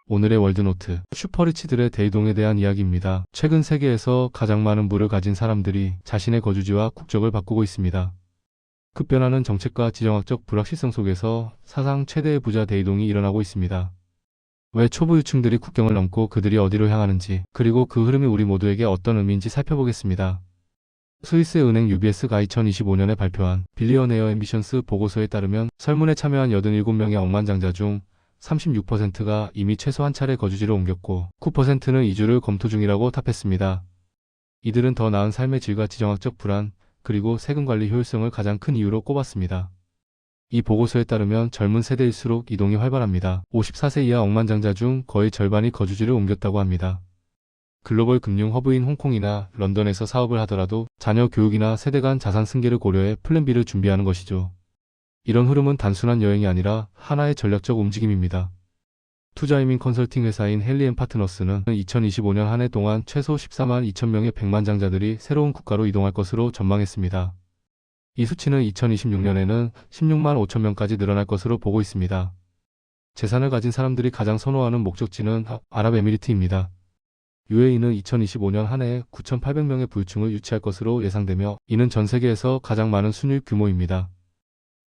오늘의 월드노트, 슈퍼리치들의 대이동에 대한 이야기입니다. 최근 세계에서 가장 많은 부를 가진 사람들이 자신의 거주지와 국적을 바꾸고 있습니다. 급변하는 정책과 지정학적 불확실성 속에서 사상 최대의 부자 대이동이 일어나고 있습니다. 왜 초부유층들이 국경을 넘고 그들이 어디로 향하는지, 그리고 그 흐름이 우리 모두에게 어떤 의미인지 살펴보겠습니다. 스위스의 은행 UBS가 2025년에 발표한 빌리어네어 앰비션스 보고서에 따르면 설문에 참여한 87명의 억만장자 중 36%가 이미 최소 한 차례 거주지를 옮겼고 9%는 이주를 검토 중이라고 답했습니다. 이들은 더 나은 삶의 질과 지정학적 불안, 그리고 세금 관리 효율성을 가장 큰 이유로 꼽았습니다. 이 보고서에 따르면 젊은 세대일수록 이동이 활발합니다. 54세 이하 억만장자 중 거의 절반이 거주지를 옮겼다고 합니다. 글로벌 금융 허브인 홍콩이나 런던에서 사업을 하더라도 자녀 교육이나 세대 간 자산 승계를 고려해 플랜 B를 준비하는 것이죠. 이런 흐름은 단순한 여행이 아니라 하나의 전략적 움직임입니다. 투자이민 컨설팅 회사인 헨리앤파트너스는 2025년 한 해 동안 최소 14만 2천 명의 백만장자들이 새로운 국가로 이동할 것으로 전망했습니다. 이 수치는 2026년에는 16만 5천 명까지 늘어날 것으로 보고 있습니다. 재산을 가진 사람들이 가장 선호하는 목적지는 아랍에미리트입니다. UAE는 2025년 한 해에 9,800명의 부유층을 유치할 것으로 예상되며 이는 전 세계에서 가장 많은 순유입 규모입니다.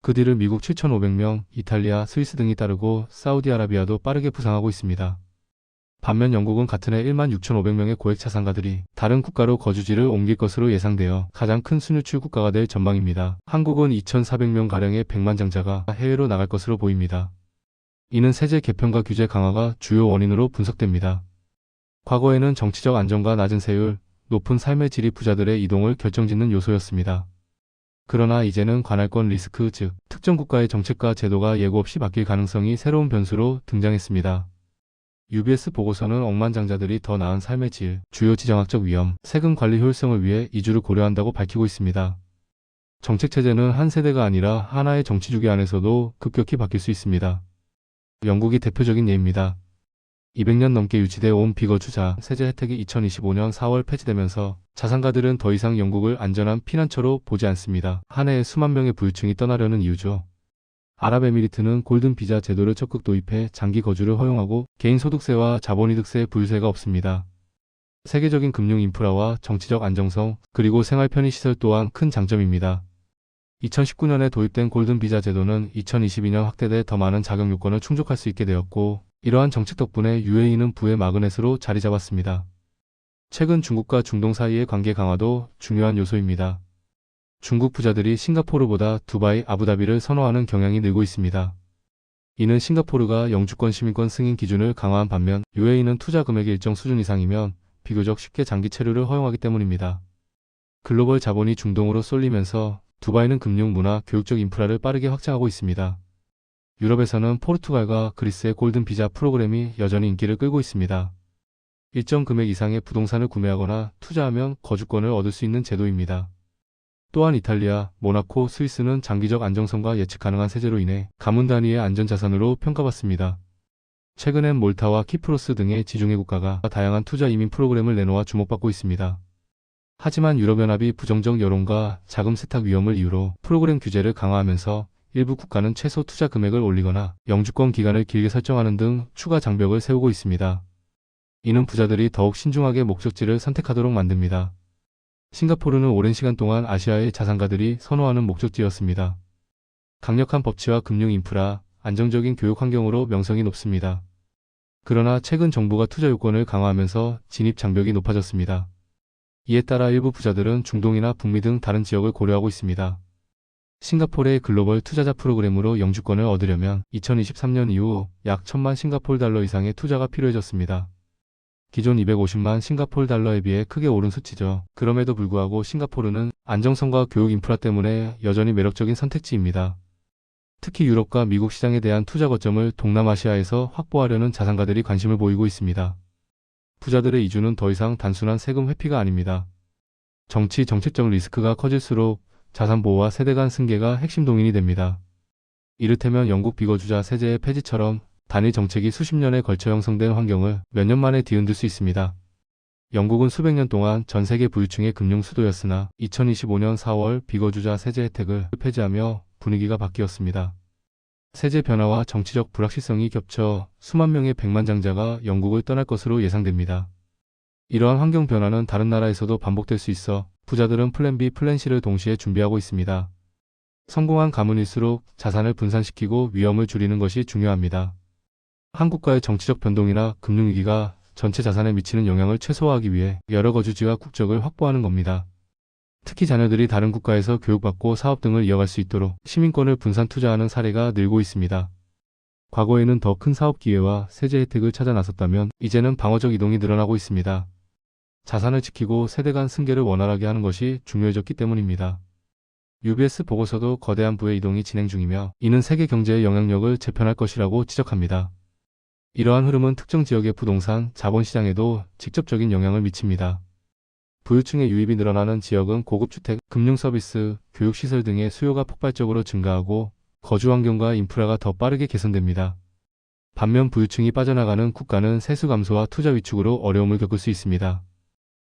그 뒤를 미국 7,500명, 이탈리아, 스위스 등이 따르고 사우디아라비아도 빠르게 부상하고 있습니다. 반면 영국은 같은 해 1만 6,500명의 고액 자산가들이 다른 국가로 거주지를 옮길 것으로 예상되어 가장 큰 순유출 국가가 될 전망입니다. 한국은 2,400명가량의 백만장자가 해외로 나갈 것으로 보입니다. 이는 세제 개편과 규제 강화가 주요 원인으로 분석됩니다. 과거에는 정치적 안정과 낮은 세율, 높은 삶의 질이 부자들의 이동을 결정짓는 요소였습니다. 그러나 이제는 관할권 리스크, 즉 특정 국가의 정책과 제도가 예고 없이 바뀔 가능성이 새로운 변수로 등장했습니다. UBS 보고서는 억만장자들이 더 나은 삶의 질, 주요 지정학적 위험, 세금 관리 효율성을 위해 이주를 고려한다고 밝히고 있습니다. 정책 체제는 한 세대가 아니라 하나의 정치 주기 안에서도 급격히 바뀔 수 있습니다. 영국이 대표적인 예입니다. 200년 넘게 유지돼 온 비거주자 세제 혜택이 2025년 4월 폐지되면서 자산가들은 더 이상 영국을 안전한 피난처로 보지 않습니다. 한 해에 수만 명의 부유층이 떠나려는 이유죠. 아랍에미리트는 골든 비자 제도를 적극 도입해 장기 거주를 허용하고 개인 소득세와 자본이득세 부유세가 없습니다. 세계적인 금융 인프라와 정치적 안정성, 그리고 생활 편의시설 또한 큰 장점입니다. 2019년에 도입된 골든 비자 제도는 2022년 확대돼 더 많은 자격 요건을 충족할 수 있게 되었고 이러한 정책 덕분에 UAE는 부의 마그넷으로 자리 잡았습니다. 최근 중국과 중동 사이의 관계 강화도 중요한 요소입니다. 중국 부자들이 싱가포르보다 두바이, 아부다비를 선호하는 경향이 늘고 있습니다. 이는 싱가포르가 영주권 시민권 승인 기준을 강화한 반면 UAE는 투자 금액의 일정 수준 이상이면 비교적 쉽게 장기 체류를 허용하기 때문입니다. 글로벌 자본이 중동으로 쏠리면서 두바이는 금융, 문화, 교육적 인프라를 빠르게 확장하고 있습니다. 유럽에서는 포르투갈과 그리스의 골든 비자 프로그램이 여전히 인기를 끌고 있습니다. 일정 금액 이상의 부동산을 구매하거나 투자하면 거주권을 얻을 수 있는 제도입니다. 또한 이탈리아, 모나코, 스위스는 장기적 안정성과 예측 가능한 세제로 인해 가문 단위의 안전자산으로 평가받습니다. 최근엔 몰타와 키프로스 등의 지중해 국가가 다양한 투자 이민 프로그램을 내놓아 주목받고 있습니다. 하지만 유럽연합이 부정적 여론과 자금 세탁 위험을 이유로 프로그램 규제를 강화하면서 일부 국가는 최소 투자 금액을 올리거나 영주권 기간을 길게 설정하는 등 추가 장벽을 세우고 있습니다. 이는 부자들이 더욱 신중하게 목적지를 선택하도록 만듭니다. 싱가포르는 오랜 시간 동안 아시아의 자산가들이 선호하는 목적지였습니다. 강력한 법치와 금융 인프라, 안정적인 교육 환경으로 명성이 높습니다. 그러나 최근 정부가 투자 요건을 강화하면서 진입 장벽이 높아졌습니다. 이에 따라 일부 부자들은 중동이나 북미 등 다른 지역을 고려하고 있습니다. 싱가포르의 글로벌 투자자 프로그램으로 영주권을 얻으려면 2023년 이후 약 1,000만 싱가포르 달러 이상의 투자가 필요해졌습니다. 기존 250만 싱가포르 달러에 비해 크게 오른 수치죠. 그럼에도 불구하고 싱가포르는 안정성과 교육 인프라 때문에 여전히 매력적인 선택지입니다. 특히 유럽과 미국 시장에 대한 투자 거점을 동남아시아에서 확보하려는 자산가들이 관심을 보이고 있습니다. 부자들의 이주는 더 이상 단순한 세금 회피가 아닙니다. 정치, 정책적 리스크가 커질수록 자산 보호와 세대 간 승계가 핵심 동인이 됩니다. 이를테면 영국 비거주자 세제의 폐지처럼 단일 정책이 수십 년에 걸쳐 형성된 환경을 몇 년 만에 뒤흔들 수 있습니다. 영국은 수백 년 동안 전 세계 부유층의 금융 수도였으나 2025년 4월 비거주자 세제 혜택을 폐지하며 분위기가 바뀌었습니다. 세제 변화와 정치적 불확실성이 겹쳐 수만 명의 백만장자가 영국을 떠날 것으로 예상됩니다. 이러한 환경 변화는 다른 나라에서도 반복될 수 있어 부자들은 플랜 B, 플랜 C를 동시에 준비하고 있습니다. 성공한 가문일수록 자산을 분산시키고 위험을 줄이는 것이 중요합니다. 한 국가의 정치적 변동이나 금융위기가 전체 자산에 미치는 영향을 최소화하기 위해 여러 거주지와 국적을 확보하는 겁니다. 특히 자녀들이 다른 국가에서 교육받고 사업 등을 이어갈 수 있도록 시민권을 분산 투자하는 사례가 늘고 있습니다. 과거에는 더 큰 사업 기회와 세제 혜택을 찾아 나섰다면 이제는 방어적 이동이 늘어나고 있습니다. 자산을 지키고 세대 간 승계를 원활하게 하는 것이 중요해졌기 때문입니다. UBS 보고서도 거대한 부의 이동이 진행 중이며 이는 세계 경제의 영향력을 재편할 것이라고 지적합니다. 이러한 흐름은 특정 지역의 부동산, 자본시장에도 직접적인 영향을 미칩니다. 부유층의 유입이 늘어나는 지역은 고급 주택, 금융서비스, 교육시설 등의 수요가 폭발적으로 증가하고 거주 환경과 인프라가 더 빠르게 개선됩니다. 반면 부유층이 빠져나가는 국가는 세수 감소와 투자 위축으로 어려움을 겪을 수 있습니다.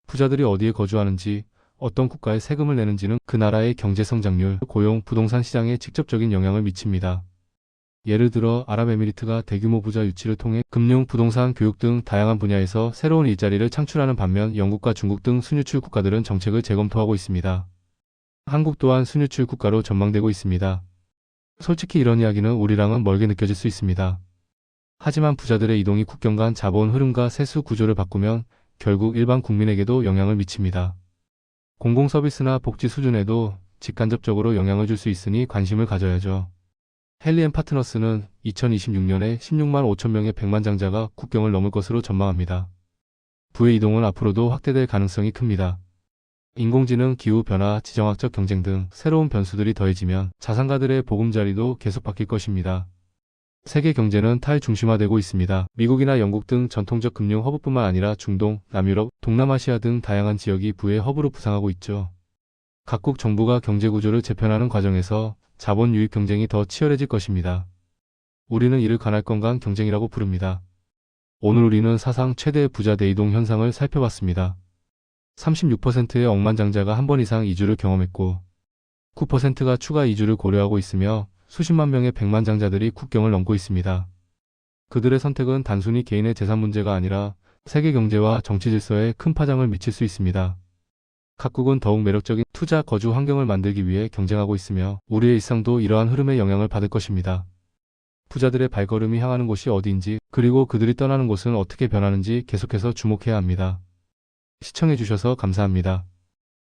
부자들이 어디에 거주하는지, 어떤 국가에 세금을 내는지는 그 나라의 경제 성장률, 고용, 부동산 시장에 직접적인 영향을 미칩니다. 예를 들어 아랍에미리트가 대규모 부자 유치를 통해 금융, 부동산, 교육 등 다양한 분야에서 새로운 일자리를 창출하는 반면 영국과 중국 등 순유출 국가들은 정책을 재검토하고 있습니다. 한국 또한 순유출 국가로 전망되고 있습니다. 솔직히 이런 이야기는 우리랑은 멀게 느껴질 수 있습니다. 하지만 부자들의 이동이 국경 간 자본 흐름과 세수 구조를 바꾸면 결국 일반 국민에게도 영향을 미칩니다. 공공서비스나 복지 수준에도 직간접적으로 영향을 줄 수 있으니 관심을 가져야죠. 헨리앤파트너스는 2026년에 16만 5천 명의 백만장자가 국경을 넘을 것으로 전망합니다. 부의 이동은 앞으로도 확대될 가능성이 큽니다. 인공지능, 기후변화, 지정학적 경쟁 등 새로운 변수들이 더해지면 자산가들의 보금자리도 계속 바뀔 것입니다. 세계 경제는 탈중심화되고 있습니다. 미국이나 영국 등 전통적 금융 허브뿐만 아니라 중동, 남유럽, 동남아시아 등 다양한 지역이 부의 허브로 부상하고 있죠. 각국 정부가 경제구조를 재편하는 과정에서 자본 유입 경쟁이 더 치열해질 것입니다. 우리는 이를 관할권 경쟁이라고 부릅니다. 오늘 우리는 사상 최대 부자 대이동 현상을 살펴봤습니다. 36%의 억만장자가 한 번 이상 이주를 경험했고 9%가 추가 이주를 고려하고 있으며 수십만 명의 백만장자들이 국경을 넘고 있습니다. 그들의 선택은 단순히 개인의 재산 문제가 아니라 세계 경제와 정치 질서에 큰 파장을 미칠 수 있습니다. 각국은 더욱 매력적인 투자, 거주 환경을 만들기 위해 경쟁하고 있으며 우리의 일상도 이러한 흐름에 영향을 받을 것입니다. 부자들의 발걸음이 향하는 곳이 어디인지 그리고 그들이 떠나는 곳은 어떻게 변하는지 계속해서 주목해야 합니다. 시청해주셔서 감사합니다.